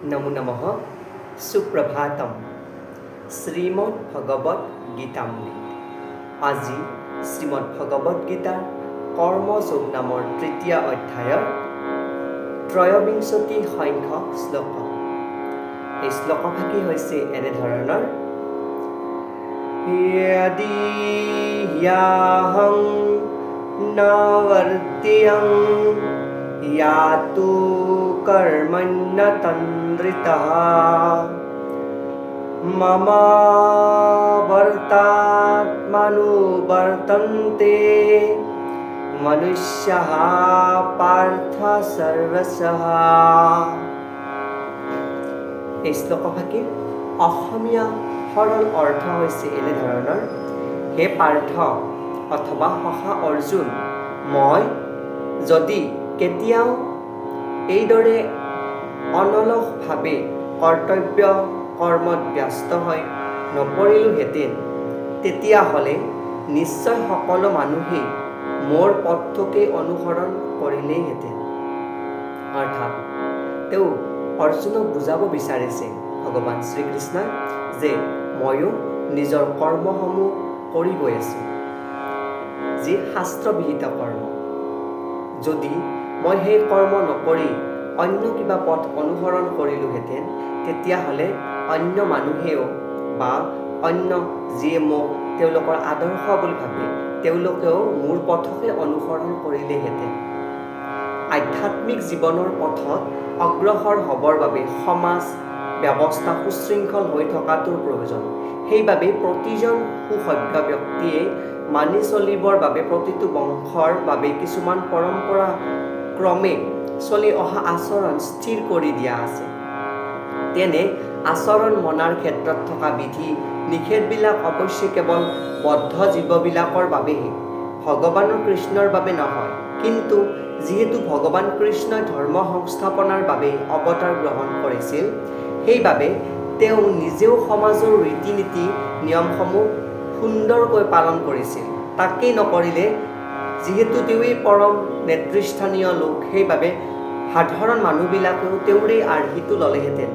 नमो नमः सुप्रभातम श्रीमद् भगवत गीतामृत আজি শ্ৰীমদ্ ভগৱত গীতাৰ কৰ্মযোগ নামৰ তৃতীয় অধ্যায়ৰ ত্ৰয়োবিংশতি সংখ্যক শ্লোক। এই শ্লোকভাগী হৈছে এনেধৰণৰ: यदि ह्यहं न वर्त्यं यातु कर्मण्यतन्द्रितः मम वर्तात्मनुवर्तन्ते मनुष्यः पार्थ सर्वशः। এই শ্লোকভাগীৰ অসমীয়া সৰল অৰ্থ হৈছে এনেধৰণৰ: হে পাৰ্থ অথবা সখা অৰ্জুন, মই যদি কেতিয়াও এইদৰে অনলসভাৱে কৰ্তব্য কৰ্মত ব্যস্ত হৈ নপৰিলোহেঁতেন, তেতিয়াহ'লে নিশ্চয় সকলো মানুহেই মোৰ পথটোকে অনুসৰণ কৰিলেইহেঁতেন। অৰ্থাৎ তেওঁ অৰ্জুনক বুজাব বিচাৰিছে ভগৱান শ্ৰীকৃষ্ণই যে ময়ো নিজৰ কৰ্মসমূহ কৰি গৈ আছোঁ, যি শাস্ত্ৰবিহিত কৰ্ম। যদি মই সেই কৰ্ম নকৰি অন্য কিবা পথ অনুসৰণ কৰিলোহেঁতেন, তেতিয়াহ'লে অন্য মানুহেও বা অন্য যিয়ে মোক তেওঁলোকৰ আদৰ্শ বুলি ভাবে তেওঁলোকেও মোৰ পথকে অনুসৰণ কৰিলেহেঁতেন। আধ্যাত্মিক জীৱনৰ পথত অগ্ৰসৰ হ'বৰ বাবে সমাজ ব্যৱস্থা সুশৃংখল হৈ থকাটোৰ প্ৰয়োজন। সেইবাবে প্ৰতিজন সুসভ্য ব্যক্তিয়ে মানি চলিবৰ বাবে প্ৰতিটো বংশৰ বাবে কিছুমান পৰম্পৰা ক্ৰমে চলি অহা আচৰণ স্থিৰ কৰি দিয়া আছে। তেনে আচৰণ মনাৰ ক্ষেত্ৰত থকা বিধি নিষেধবিলাক অৱশ্যে কেৱল বদ্ধ জীৱবিলাকৰ বাবেহে, ভগৱানৰ কৃষ্ণৰ বাবে নহয়। কিন্তু যিহেতু ভগৱান কৃষ্ণই ধৰ্ম সংস্থাপনাৰ বাবে অৱতাৰ গ্ৰহণ কৰিছিল, সেইবাবে তেওঁ নিজেও সমাজৰ ৰীতি নীতি নিয়মসমূহ সুন্দৰকৈ পালন কৰিছিল। তাকেই নকৰিলে, যিহেতু তেওঁৱেই পৰম নেতৃস্থানীয় লোক, সেইবাবে সাধাৰণ মানুহবিলাকেও তেওঁৰেই আৰ্হিটো ল'লেহেঁতেন।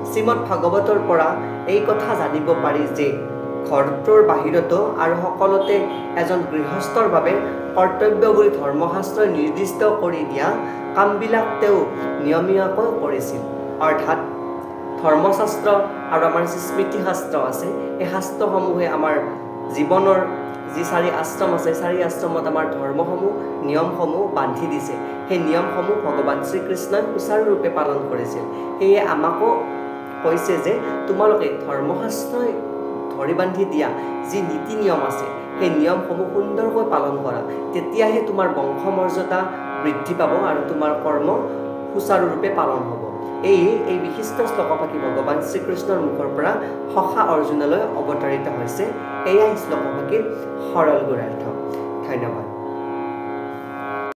শ্ৰীমদ্ ভাগৱতৰ পৰা এই কথা জানিব পাৰি যে ঘৰটোৰ বাহিৰতো আৰু সকলোতে এজন গৃহস্থৰ বাবে কৰ্তব্য বুলি ধৰ্মশাস্ত্ৰই নিৰ্দিষ্ট কৰি দিয়া কামবিলাক তেওঁ নিয়মীয়াকৈ কৰিছিল। অৰ্থাৎ ধৰ্মশাস্ত্ৰ আৰু আমাৰ যি স্মৃতিশাস্ত্ৰ আছে, এই শাস্ত্ৰসমূহে আমাৰ জীৱনৰ যি 4 আশ্ৰম আছে, 4 আশ্ৰমত আমাৰ ধৰ্মসমূহ নিয়মসমূহ বান্ধি দিছে। সেই নিয়মসমূহ ভগৱান শ্ৰীকৃষ্ণই সুচাৰুৰূপে পালন কৰিছিল। সেয়ে আমাকো কৈছে যে তোমালোকে ধৰ্মশাস্ত্ৰই ধৰি বান্ধি দিয়া যি নীতি নিয়ম আছে, সেই নিয়মসমূহ সুন্দৰকৈ পালন কৰা, তেতিয়াহে তোমাৰ বংশমৰ্যাদা বৃদ্ধি পাব আৰু তোমাৰ কৰ্ম সুচাৰুৰূপে পালন হ'ব। এই বিশিষ্ট শ্লোকভাগী ভগৱান শ্ৰীকৃষ্ণৰ মুখৰ পৰা সখা অৰ্জুনলৈ অৱতাৰিত হৈছে। এয়াই শ্লোকভাগীৰ সৰল গুণাৰ্থ। ধন্যবাদ।